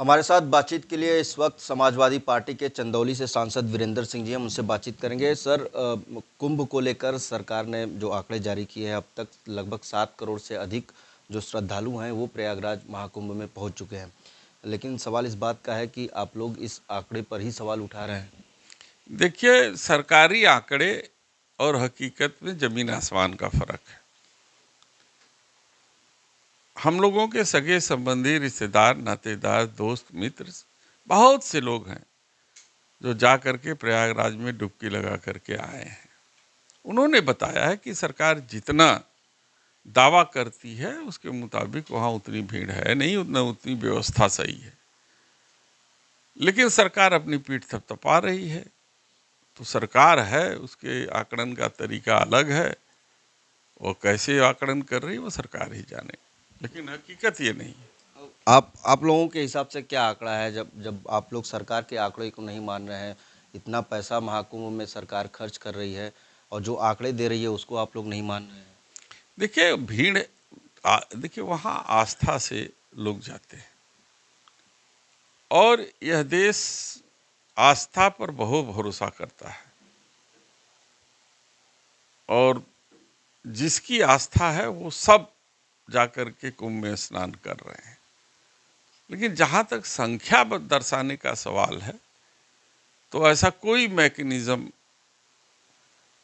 हमारे साथ बातचीत के लिए इस वक्त समाजवादी पार्टी के चंदौली से सांसद वीरेंद्र सिंह जी, हम उनसे बातचीत करेंगे। सर, कुंभ को लेकर सरकार ने जो आंकड़े जारी किए हैं, अब तक लगभग 7 करोड़ से अधिक जो श्रद्धालु हैं वो प्रयागराज महाकुंभ में पहुंच चुके हैं। लेकिन सवाल इस बात का है कि आप लोग इस आंकड़े पर ही सवाल उठा रहे हैं। देखिए, सरकारी आंकड़े और हकीकत में ज़मीन आसमान का फ़र्क है। हम लोगों के सगे संबंधी, रिश्तेदार, नातेदार, दोस्त, मित्र बहुत से लोग हैं जो जा करके प्रयागराज में डुबकी लगा करके आए हैं। उन्होंने बताया है कि सरकार जितना दावा करती है उसके मुताबिक वहाँ उतनी भीड़ है नहीं, उतनी व्यवस्था सही है। लेकिन सरकार अपनी पीठ थपथपा रही है। तो सरकार है, उसके आकलन का तरीका अलग है। वो कैसे आकलन कर रही है वो सरकार ही जाने, लेकिन हकीकत ये नहीं है। आप लोगों के हिसाब से क्या आंकड़ा है, जब जब आप लोग सरकार के आंकड़े को नहीं मान रहे हैं? इतना पैसा महाकुंभ में सरकार खर्च कर रही है और जो आंकड़े दे रही है उसको आप लोग नहीं मान रहे हैं। देखिए, भीड़ देखिए, वहाँ आस्था से लोग जाते हैं और यह देश आस्था पर बहुत भरोसा करता है। और जिसकी आस्था है वो सब जाकर के कुंभ में स्नान कर रहे हैं। लेकिन जहाँ तक संख्या दर्शाने का सवाल है, तो ऐसा कोई मैकेनिज्म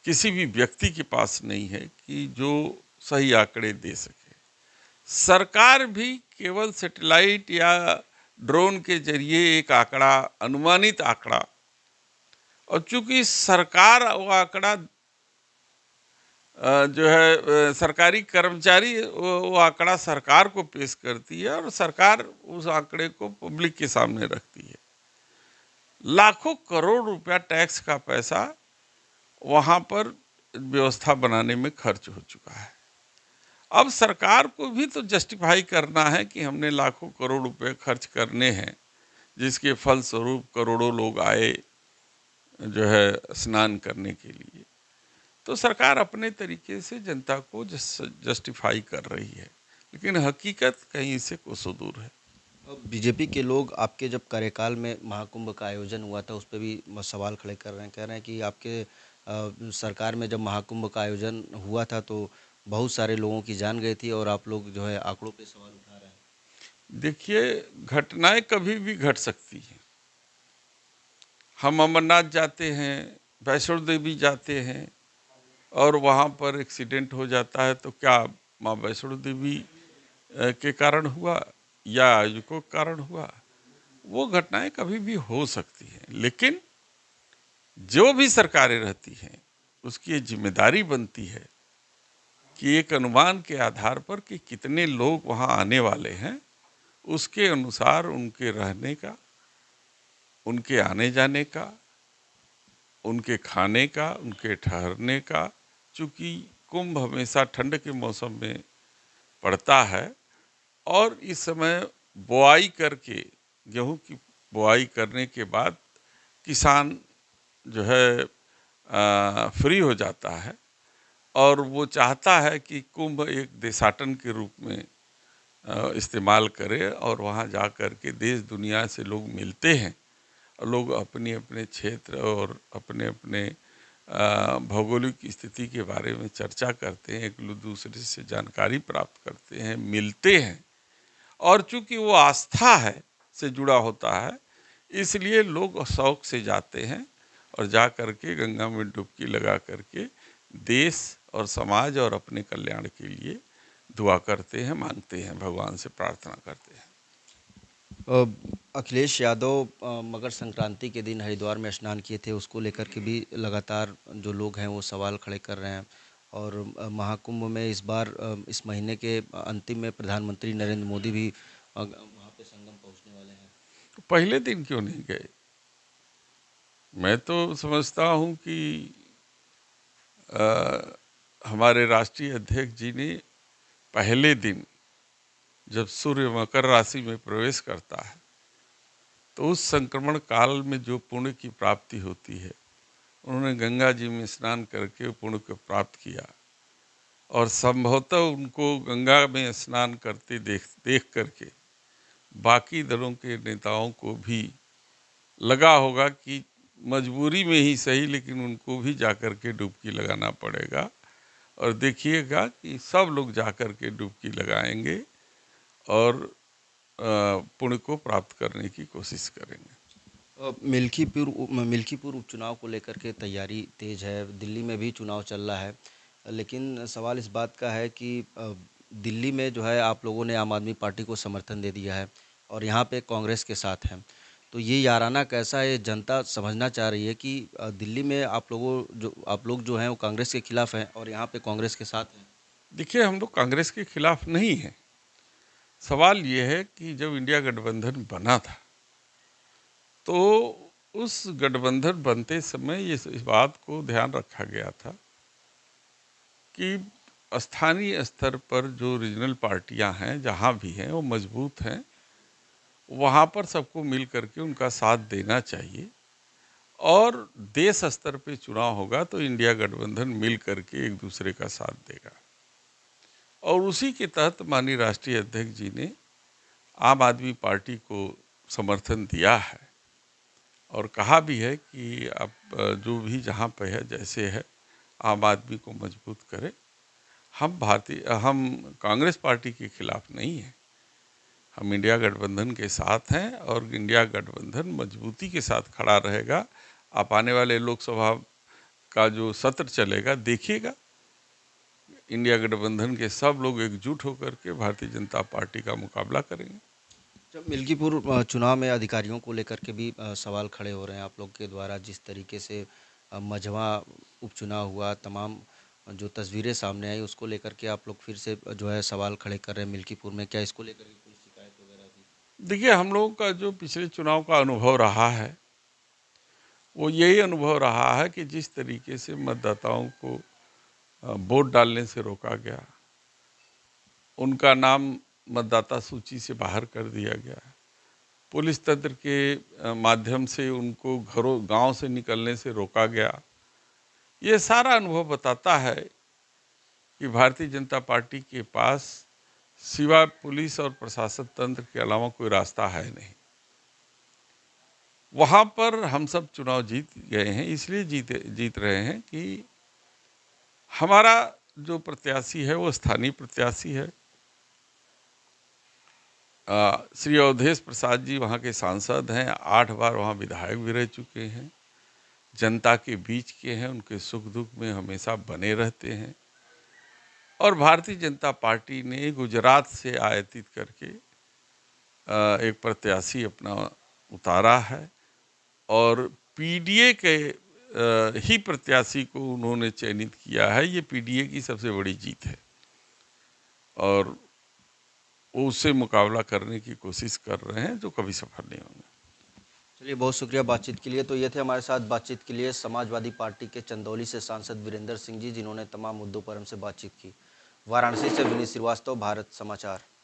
किसी भी व्यक्ति के पास नहीं है कि जो सही आंकड़े दे सके। सरकार भी केवल सैटेलाइट या ड्रोन के जरिए एक आंकड़ा, अनुमानित आंकड़ा, और चूंकि सरकार वो आंकड़ा जो है सरकारी कर्मचारी वो आंकड़ा सरकार को पेश करती है और सरकार उस आंकड़े को पब्लिक के सामने रखती है। लाखों करोड़ रुपया टैक्स का पैसा वहाँ पर व्यवस्था बनाने में खर्च हो चुका है। अब सरकार को भी तो जस्टिफाई करना है कि हमने लाखों करोड़ रुपए खर्च करने हैं, जिसके फलस्वरूप करोड़ों लोग आए जो है स्नान करने के लिए। तो सरकार अपने तरीके से जनता को जस्टिफाई कर रही है, लेकिन हकीकत कहीं से कोसों दूर है। बीजेपी के लोग आपके जब कार्यकाल में महाकुंभ का आयोजन हुआ था उस पर भी सवाल खड़े कर रहे हैं, कह रहे हैं कि आपके सरकार में जब महाकुंभ का आयोजन हुआ था तो बहुत सारे लोगों की जान गई थी और आप लोग जो है आंकड़ों पे सवाल उठा रहे हैं। देखिए, घटनाएं कभी भी घट सकती हैं। हम अमरनाथ जाते हैं, वैष्णो देवी जाते हैं और वहाँ पर एक्सीडेंट हो जाता है, तो क्या माँ वैष्णो देवी के कारण हुआ या आयोजकों के कारण हुआ? वो घटनाएं कभी भी हो सकती हैं, लेकिन जो भी सरकारें रहती हैं उसकी ये जिम्मेदारी बनती है कि एक अनुमान के आधार पर कि कितने लोग वहाँ आने वाले हैं, उसके अनुसार उनके रहने का, उनके आने जाने का, उनके खाने का, उनके ठहरने का, चूँकि कुंभ हमेशा ठंड के मौसम में पड़ता है और इस समय बुआई करके, गेहूं की बुआई करने के बाद किसान जो है फ्री हो जाता है और वो चाहता है कि कुंभ एक देशाटन के रूप में इस्तेमाल करे और वहाँ जा कर के देश दुनिया से लोग मिलते हैं और लोग अपने अपने क्षेत्र और अपने अपने भौगोलिक स्थिति के बारे में चर्चा करते हैं, एक दूसरे से जानकारी प्राप्त करते हैं, मिलते हैं। और चूंकि वो आस्था है से जुड़ा होता है, इसलिए लोग शौक से जाते हैं और जा करके गंगा में डुबकी लगा करके देश और समाज और अपने कल्याण के लिए दुआ करते हैं, मांगते हैं, भगवान से प्रार्थना करते हैं। अखिलेश यादव मकर संक्रांति के दिन हरिद्वार में स्नान किए थे, उसको लेकर के भी लगातार जो लोग हैं वो सवाल खड़े कर रहे हैं। और महाकुंभ में इस बार इस महीने के अंतिम में प्रधानमंत्री नरेंद्र मोदी भी वहाँ पे संगम पहुँचने वाले हैं। तो पहले दिन क्यों नहीं गए? मैं तो समझता हूँ कि हमारे राष्ट्रीय अध्यक्ष जी ने पहले दिन जब सूर्य मकर राशि में प्रवेश करता है तो उस संक्रमण काल में जो पुण्य की प्राप्ति होती है, उन्होंने गंगा जी में स्नान करके पुण्य को प्राप्त किया और संभवतः उनको गंगा में स्नान करते देख करके बाकी दलों के नेताओं को भी लगा होगा कि मजबूरी में ही सही लेकिन उनको भी जाकर के डुबकी लगाना पड़ेगा, और देखिएगा कि सब लोग जाकर के डुबकी लगाएंगे और पुण्य को प्राप्त करने की कोशिश करेंगे। मिल्कीपुर उपचुनाव को लेकर के तैयारी तेज है, दिल्ली में भी चुनाव चल रहा है, लेकिन सवाल इस बात का है कि दिल्ली में जो है आप लोगों ने आम आदमी पार्टी को समर्थन दे दिया है और यहाँ पे कांग्रेस के साथ हैं, तो ये याराना कैसा है, जनता समझना चाह रही है कि दिल्ली में आप लोग जो हैं वो कांग्रेस के खिलाफ हैं और यहाँ पे कांग्रेस के साथ हैं। देखिए, हम लोग कांग्रेस के खिलाफ नहीं हैं। सवाल ये है कि जब इंडिया गठबंधन बना था तो उस गठबंधन बनते समय इस बात को ध्यान रखा गया था कि स्थानीय स्तर पर जो रीजनल पार्टियां हैं जहां भी हैं वो मजबूत हैं, वहां पर सबको मिल करके उनका साथ देना चाहिए, और देश स्तर पे चुनाव होगा तो इंडिया गठबंधन मिल करके एक दूसरे का साथ देगा। और उसी के तहत माननीय राष्ट्रीय अध्यक्ष जी ने आम आदमी पार्टी को समर्थन दिया है और कहा भी है कि आप जो भी जहाँ पे है जैसे है आम आदमी को मजबूत करे। हम कांग्रेस पार्टी के खिलाफ नहीं हैं, हम इंडिया गठबंधन के साथ हैं और इंडिया गठबंधन मजबूती के साथ खड़ा रहेगा। आप आने वाले लोकसभा का जो सत्र चलेगा देखिएगा, इंडिया गठबंधन के सब लोग एकजुट होकर के भारतीय जनता पार्टी का मुकाबला करेंगे। जब मिल्कीपुर चुनाव में अधिकारियों को लेकर के भी सवाल खड़े हो रहे हैं आप लोग के द्वारा, जिस तरीके से मझवा उपचुनाव हुआ, तमाम जो तस्वीरें सामने आई उसको लेकर के आप लोग फिर से जो है सवाल खड़े कर रहे हैं मिल्कीपुर में, क्या इसको लेकर के कोई शिकायत वगैरह भी? देखिए, हम लोगों का जो पिछले चुनाव का अनुभव रहा है वो यही अनुभव रहा है कि जिस तरीके से मतदाताओं को वोट डालने से रोका गया, उनका नाम मतदाता सूची से बाहर कर दिया गया, पुलिस तंत्र के माध्यम से उनको गांव से निकलने से रोका गया, ये सारा अनुभव बताता है कि भारतीय जनता पार्टी के पास सिवाय पुलिस और प्रशासन तंत्र के अलावा कोई रास्ता है नहीं। वहाँ पर हम सब चुनाव जीत गए हैं, इसलिए जीत रहे हैं कि हमारा जो प्रत्याशी है वो स्थानीय प्रत्याशी है। श्री अवधेश प्रसाद जी वहाँ के सांसद हैं, 8 बार वहाँ विधायक भी रह चुके हैं, जनता के बीच के हैं, उनके सुख दुख में हमेशा बने रहते हैं। और भारतीय जनता पार्टी ने गुजरात से आयातित करके एक प्रत्याशी अपना उतारा है और पीडीए के ही प्रत्याशी को उन्होंने चयनित किया है। ये पीडीए की सबसे बड़ी जीत है और वो उससे मुकाबला करने की कोशिश कर रहे हैं जो कभी सफल नहीं होंगे। चलिए, बहुत शुक्रिया बातचीत के लिए। तो ये थे हमारे साथ बातचीत के लिए समाजवादी पार्टी के चंदौली से सांसद वीरेंद्र सिंह जी, जिन्होंने तमाम मुद्दों पर हमसे बातचीत की। वाराणसी से विनीत श्रीवास्तव, भारत समाचार।